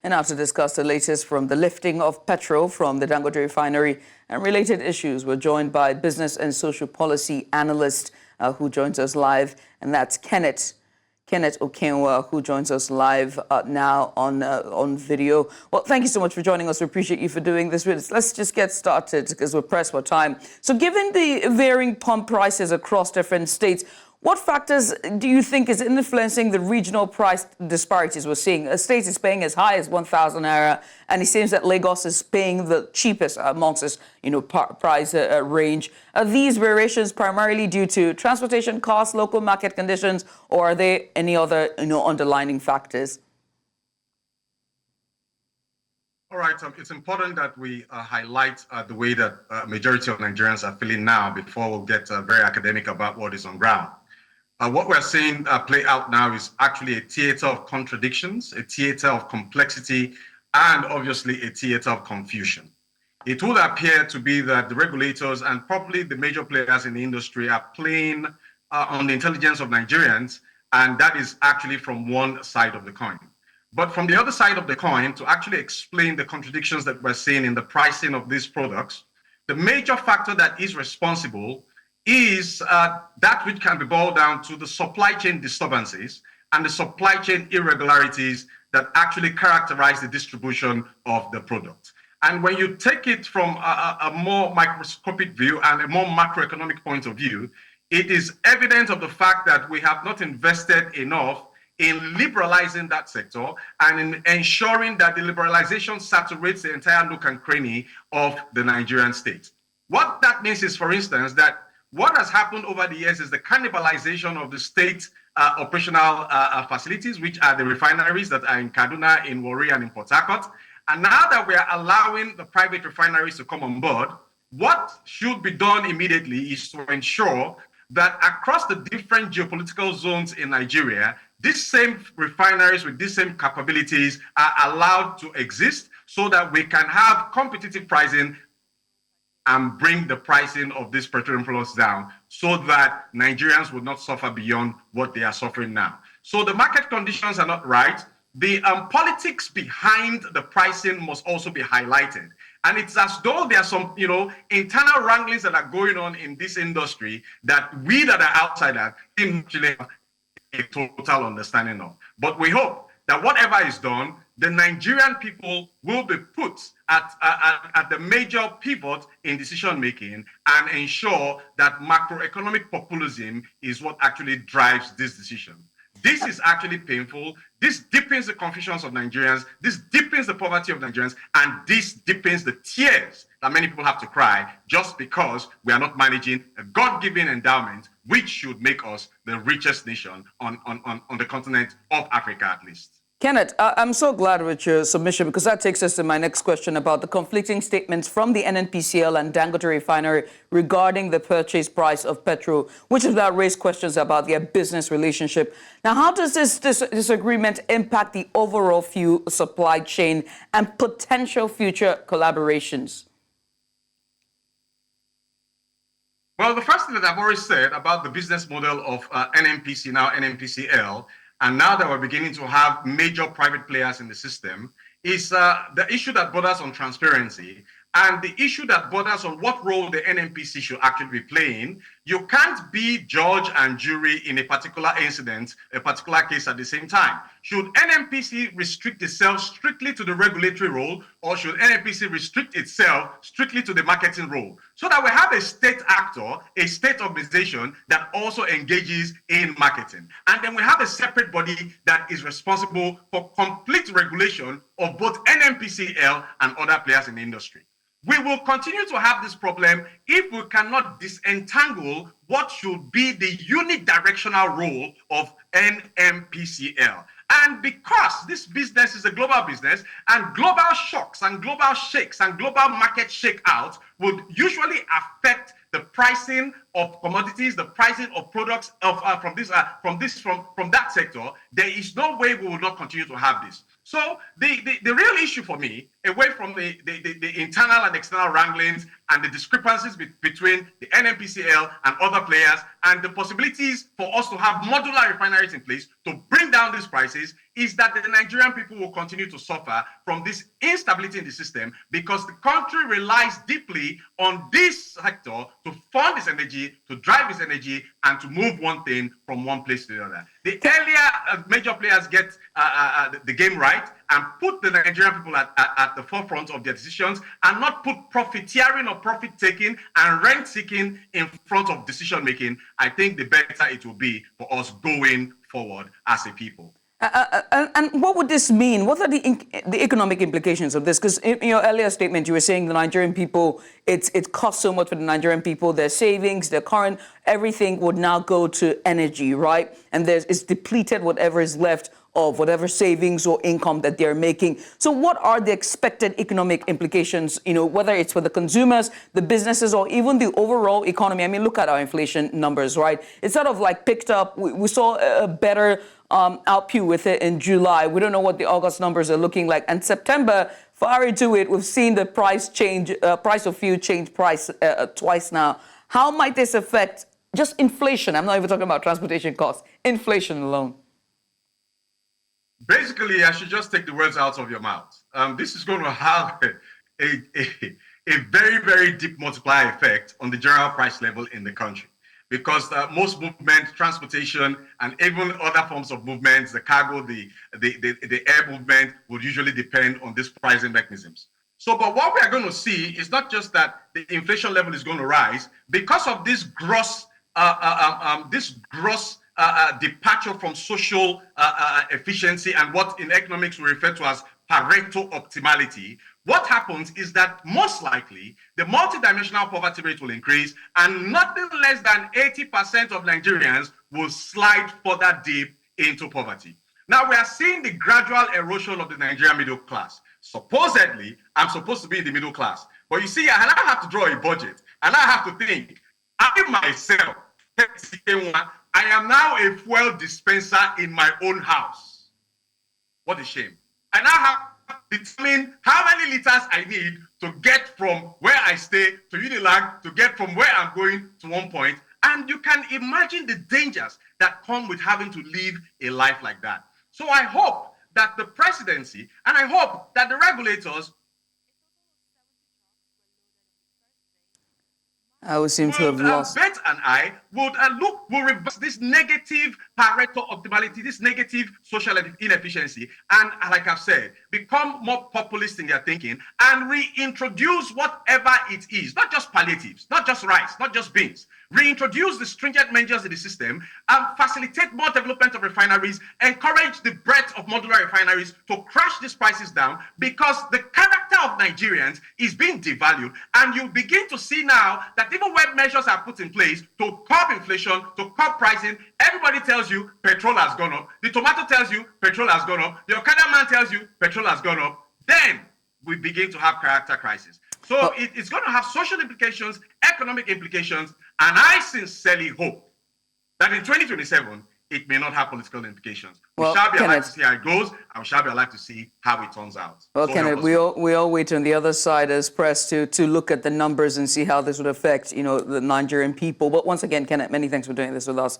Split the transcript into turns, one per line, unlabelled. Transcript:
And now to discuss the latest from the lifting of Petrol from the Dangote Refinery and related issues, we're joined by business and social policy analyst who joins us live, and that's Kenneth Okenwa, who joins us live now on video. Well, thank you so much for joining us. We appreciate you for doing this. Let's just get started because we're pressed for time. So given the varying pump prices across different states, what factors do you think is influencing the regional price disparities we're seeing? A state is paying as high as 1,000 naira, and it seems that Lagos is paying the cheapest amongst this, price range. Are these variations primarily due to transportation costs, local market conditions, or are there any other, underlying factors?
All right, it's important that we highlight the way that majority of Nigerians are feeling now before we'll get very academic about what is on ground. What we're seeing play out now is actually a theater of contradictions, a theater of complexity, and obviously a theater of confusion. It would appear to be that the regulators and probably the major players in the industry are playing on the intelligence of Nigerians, and that is actually from one side of the coin. But from the other side of the coin, to actually explain the contradictions that we're seeing in the pricing of these products, the major factor that is responsible is that which can be boiled down to the supply chain disturbances and the supply chain irregularities that actually characterize the distribution of the product. And when you take it from a more microscopic view and a more macroeconomic point of view, it is evident of the fact that we have not invested enough in liberalizing that sector and in ensuring that the liberalization saturates the entire nook and cranny of the Nigerian state. What that means is, for instance, that what has happened over the years is the cannibalization of the state operational facilities, which are the refineries that are in Kaduna, in Warri, and in Port Harcourt. And now that we are allowing the private refineries to come on board, what should be done immediately is to ensure that across the different geopolitical zones in Nigeria, these same refineries with these same capabilities are allowed to exist so that we can have competitive pricing and bring the pricing of these petroleum products down so that Nigerians would not suffer beyond what they are suffering now. So the market conditions are not right. The politics behind the pricing must also be highlighted. And it's as though there are some, internal wranglings that are going on in this industry that we that are outsiders didn't actually have a total understanding of. But we hope that whatever is done, the Nigerian people will be put at the major pivot in decision making and ensure that macroeconomic populism is what actually drives this decision. This is actually painful. This deepens the confusions of Nigerians. This deepens the poverty of Nigerians. And this deepens the tears that many people have to cry just because we are not managing a God-given endowment, which should make us the richest nation on the continent of Africa, at least.
Kenneth, I'm so glad with your submission because that takes us to my next question about the conflicting statements from the NNPCL and Dangote Refinery regarding the purchase price of petrol, which has now raised questions about their business relationship. Now, how does this disagreement impact the overall fuel supply chain and potential future collaborations?
Well, the first thing that I've already said about the business model of NNPC, now NNPCL, and now that we're beginning to have major private players in the system, is the issue that borders on transparency and the issue that borders on what role the NNPC should actually be playing. You can't be judge and jury in a particular incident, a particular case at the same time. Should NNPC restrict itself strictly to the regulatory role, or should NNPC restrict itself strictly to the marketing role? So that we have a state actor, a state organization that also engages in marketing. And then we have a separate body that is responsible for complete regulation of both NNPCL and other players in the industry. We will continue to have this problem if we cannot disentangle what should be the unidirectional role of NNPCL. And because this business is a global business, and global shocks and global shakes and global market shakeouts would usually affect the pricing of commodities, the pricing of products from that sector, there is no way we will not continue to have this. So the real issue for me, away from the internal and external wranglings and the discrepancies between the NNPCL and other players, and the possibilities for us to have modular refineries in place to bring down these prices is that the Nigerian people will continue to suffer from this instability in the system because the country relies deeply on this sector to fund this energy, to drive this energy, and to move one thing from one place to the other. The earlier major players get the game right and put the Nigerian people at the forefront of their decisions and not put profiteering or profit-taking and rent-seeking in front of decision-making, I think the better it will be for us going forward as a people.
And what would this mean? What are the economic implications of this? Because in your earlier statement, you were saying the Nigerian people, it costs so much for the Nigerian people, their savings, their current, everything would now go to energy, right? And it's depleted whatever is left of whatever savings or income that they're making. So what are the expected economic implications, whether it's for the consumers, the businesses, or even the overall economy? I mean, look at our inflation numbers, right? It's sort of like picked up. We saw a better output with it in July. We don't know what the August numbers are looking like. And September, far into it, we've seen the price of fuel change twice now. How might this affect just inflation? I'm not even talking about transportation costs, inflation alone.
Basically, I should just take the words out of your mouth. This is going to have a very, very deep multiplier effect on the general price level in the country. Because most movement, transportation, and even other forms of movements, the cargo, the air movement would usually depend on these pricing mechanisms. So, but what we are going to see is not just that the inflation level is going to rise because of this gross departure from social efficiency and what in economics we refer to as Pareto optimality. What happens is that most likely the multidimensional poverty rate will increase and nothing less than 80% of Nigerians will slide further deep into poverty. Now we are seeing the gradual erosion of the Nigerian middle class. Supposedly, I'm supposed to be in the middle class. But you see, I now have to draw a budget and I have to think, I myself, I am now a fuel dispenser in my own house. What a shame. And I have to determine how many liters I need to get from where I stay to Unilag, to get from where I'm going to one point. And you can imagine the dangers that come with having to live a life like that. So I hope that the presidency, and I hope that the regulators
seem to have lost.
Bet and I will reverse this negative Pareto optimality, this negative social inefficiency, and like I've said, become more populist in their thinking and reintroduce whatever it is, not just palliatives, not just rice, not just beans. Reintroduce the stringent measures in the system and facilitate more development of refineries, encourage the breadth of modular refineries to crash these prices down because the character of Nigerians is being devalued. And you begin to see now that even when measures are put in place to curb inflation, to curb pricing, everybody tells you petrol has gone up. The tomato tells you petrol has gone up. The Okada man tells you petrol has gone up. Then we begin to have character crisis. So it's going to have social implications, economic implications, and I sincerely hope that in 2027, it may not have political implications.
Well,
we shall be alive to see how it goes, and we shall be alive to see how it turns out.
Well,
so
Kenneth, we all wait on the other side as press to look at the numbers and see how this would affect, the Nigerian people. But once again, Kenneth, many thanks for doing this with us.